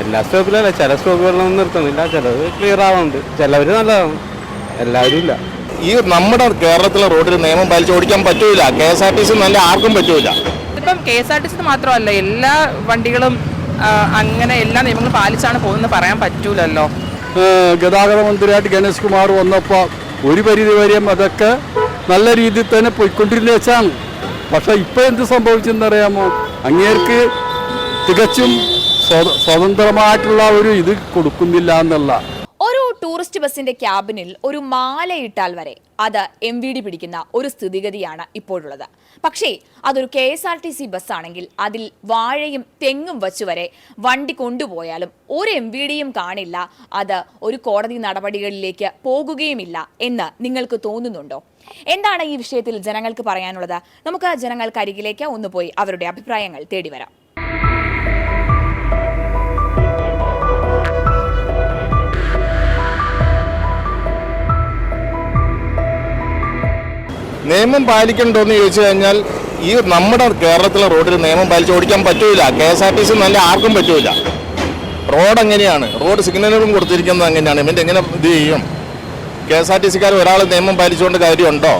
എല്ലാ സ്റ്റോപ്പിലല്ല, ചില സ്റ്റോപ്പുകളിലൊന്നും നിർത്തുന്നില്ല, ചിലത് ക്ലിയർ ആവുന്നുണ്ട്, ചിലവർ നല്ലതാണ്, എല്ലാവരും ഇല്ല. ഈ നമ്മുടെ കേരളത്തിലെ റോഡിൽ നിയമം പാലിച്ച് ഓടിക്കാൻ പറ്റൂല. KSRTC നല്ല ആർക്കും പറ്റൂല. ഇപ്പം KSRTC മാത്രമല്ല, എല്ലാ വണ്ടികളും അങ്ങനെ എല്ലാ നിയമങ്ങളും പാലിച്ചാണ് പോകുന്നത് പറയാൻ പറ്റൂലല്ലോ. ഗതാഗത മന്ത്രിയായിട്ട് ഗണേഷ് കുമാർ വന്നപ്പോൾ ഒരു പരിധി വരെയും അതൊക്കെ നല്ല രീതിയിൽ തന്നെ പോയിക്കൊണ്ടിരുന്ന വെച്ചാണ്. പക്ഷേ ഇപ്പോൾ എന്ത് സംഭവിച്ചെന്നറിയാമോ, അങ്ങേർക്ക് തികച്ചും സ്വതന്ത്രമായിട്ടുള്ള ഒരു ഇത് കൊടുക്കുന്നില്ല എന്നുള്ള. ഒരു ടൂറിസ്റ്റ് ബസിന്റെ ക്യാബിനിൽ ഒരു മാലയിട്ടാൽ വരെ അത് MVD പിടിക്കുന്ന ഒരു സ്ഥിതിഗതിയാണ് ഇപ്പോഴുള്ളത്. പക്ഷേ അതൊരു KSRTC ബസ്സാണെങ്കിൽ അതിൽ വാഴയും തെങ്ങും വച്ചു വരെ വണ്ടി കൊണ്ടുപോയാലും ഒരു MVDയും കാണില്ല, അത് ഒരു കോടതി നടപടികളിലേക്ക് പോകുകയുമില്ല എന്ന് നിങ്ങൾക്ക് തോന്നുന്നുണ്ടോ? എന്താണ് ഈ വിഷയത്തിൽ ജനങ്ങൾക്ക് പറയാനുള്ളത്? നമുക്ക് ജനങ്ങൾക്കരികിലേക്ക് ഒന്ന് പോയി അവരുടെ അഭിപ്രായങ്ങൾ തേടി വരാം. നിയമം പാലിക്കണ്ടോന്ന് ചോദിച്ചു കഴിഞ്ഞാൽ ഈ നമ്മുടെ കേരളത്തിലെ റോഡിൽ നിയമം പാലിച്ച് ഓടിക്കാൻ പറ്റൂല. KSRTC നല്ല ആർക്കും പറ്റൂല. റോഡ് എങ്ങനെയാണ്, റോഡ് സിഗ്നലുകളും കൊടുത്തിരിക്കുന്നത് എങ്ങനെയാണ്, ഇവൻ്റെ എങ്ങനെ ഇത് ചെയ്യും? KSRTCക്കാർ ഒരാൾ നിയമം പാലിച്ചുകൊണ്ട് കാര്യമുണ്ടോ?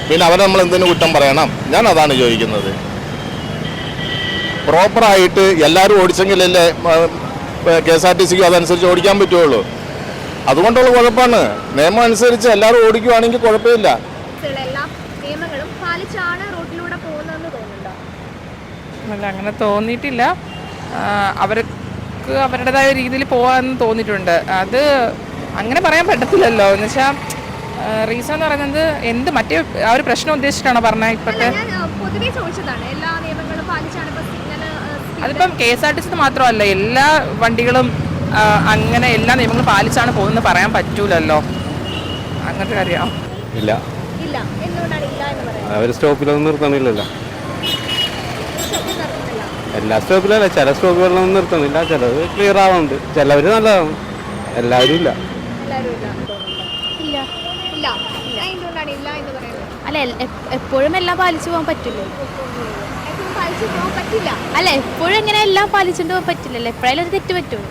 പിന്നെ അവരെ നമ്മൾ എന്തിനു കുറ്റം പറയണം? ഞാൻ അതാണ് ചോദിക്കുന്നത്. പ്രോപ്പറായിട്ട് എല്ലാവരും ഓടിച്ചെങ്കിലല്ലേ KSRTCക്ക് അതനുസരിച്ച് ഓടിക്കാൻ പറ്റുള്ളൂ. അതുകൊണ്ടുള്ള കുഴപ്പമാണ്. നിയമം അനുസരിച്ച് എല്ലാവരും ഓടിക്കുകയാണെങ്കിൽ കുഴപ്പമില്ല. അല്ല, അങ്ങനെ തോന്നിയിട്ടില്ല. അവർക്ക് അവരുടേതായ രീതിയിൽ പോകാമെന്ന് തോന്നിയിട്ടുണ്ട്. അത് അങ്ങനെ പറയാൻ പറ്റത്തില്ലല്ലോ. എന്ന് വെച്ചാൽ റീസൺ എന്ന് പറയുന്നത് എന്ത് മറ്റേ ആ ഒരു പ്രശ്നം ഉദ്ദേശിച്ചിട്ടാണോ പറഞ്ഞത്? ഇപ്പോഴത്തെ അതിപ്പം KSRTC മാത്രമല്ല, എല്ലാ വണ്ടികളും അങ്ങനെ എല്ലാ നിയമങ്ങളും പാലിച്ചാണ് പോകുന്നത് പറയാൻ പറ്റൂലല്ലോ. അങ്ങനത്തെ കാര്യം ഇല്ല, അവർ സ്റ്റോപ്പിലൊന്നും നിർത്തണില്ലല്ലോ. എല്ലാ സ്റ്റോപ്പിലല്ല, ചില സ്റ്റോപ്പുകളിലൊന്നും നിർത്തുന്നില്ല, ചിലത് ക്ലിയർ ആവുന്നുണ്ട്, ചിലവർ നല്ലതാണ്, എല്ലാവരും ഇല്ല. അല്ല, എപ്പോഴും എല്ലാം പാലിച്ചു പോകാൻ പറ്റില്ല. അല്ല, എപ്പോഴും എങ്ങനെ എല്ലാം പാലിച്ചുകൊണ്ട് പോകാൻ പറ്റില്ലല്ലോ. എപ്പോഴായാലും ഒരു തെറ്റ് പറ്റുമോ?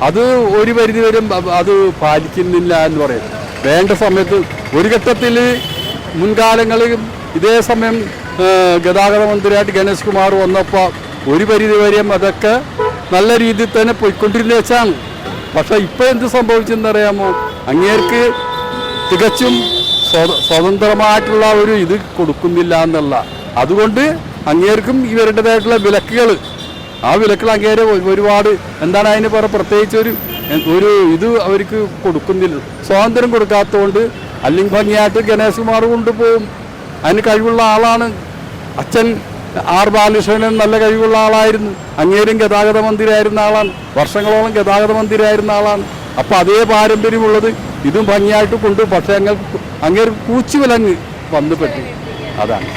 അത് ഒരു പരിധി വരെ അത് പാലിക്കുന്നില്ല എന്ന് പറയും. വേണ്ട സമയത്ത് ഒരു ഘട്ടത്തിൽ മുൻകാലങ്ങളിൽ ഇതേ സമയം ഗതാഗത മന്ത്രിയായിട്ട് ഗണേഷ് കുമാർ വന്നപ്പോൾ ഒരു പരിധി വരെയും അതൊക്കെ നല്ല രീതിയിൽ തന്നെ പോയിക്കൊണ്ടിരുന്ന വെച്ചാണ്. പക്ഷേ ഇപ്പോൾ എന്ത് സംഭവിച്ചെന്നറിയാമോ, അങ്ങേർക്ക് തികച്ചും സ്വതന്ത്രമായിട്ടുള്ള ഒരു ഇത് കൊടുക്കുന്നില്ല എന്നുള്ള. അതുകൊണ്ട് അങ്ങേർക്കും ഇവരുടേതായിട്ടുള്ള വിലക്കുകൾ, ആ വിലക്കുകൾ അങ്ങേരെ ഒരുപാട് എന്താണ് അതിന് പ്രത്യേകിച്ച് ഒരു ഇത് അവർക്ക് കൊടുക്കുന്നില്ല. സ്വാതന്ത്ര്യം കൊടുക്കാത്തതുകൊണ്ട് അല്ലെങ്കിൽ ഭംഗിയായിട്ട് ഗണേഷ് കുമാർ കൊണ്ടുപോകും. അതിന് കഴിവുള്ള ആളാണ്. അച്ഛൻ R ബാലകൃഷ്ണൻ നല്ല കഴിവുള്ള ആളായിരുന്നു. അങ്ങേരും ഗതാഗത മന്ത്രിയായിരുന്ന ആളാണ്, വർഷങ്ങളോളം ഗതാഗത മന്ത്രിയായിരുന്ന ആളാണ്. അപ്പോൾ അതേ പാരമ്പര്യമുള്ളത് ഇതും ഭംഗിയായിട്ട് കൊണ്ടു. പക്ഷേ അങ്ങേർക്ക് കൂച്ചുവിലങ്ങ് വന്നു പറ്റി. അതാണ്.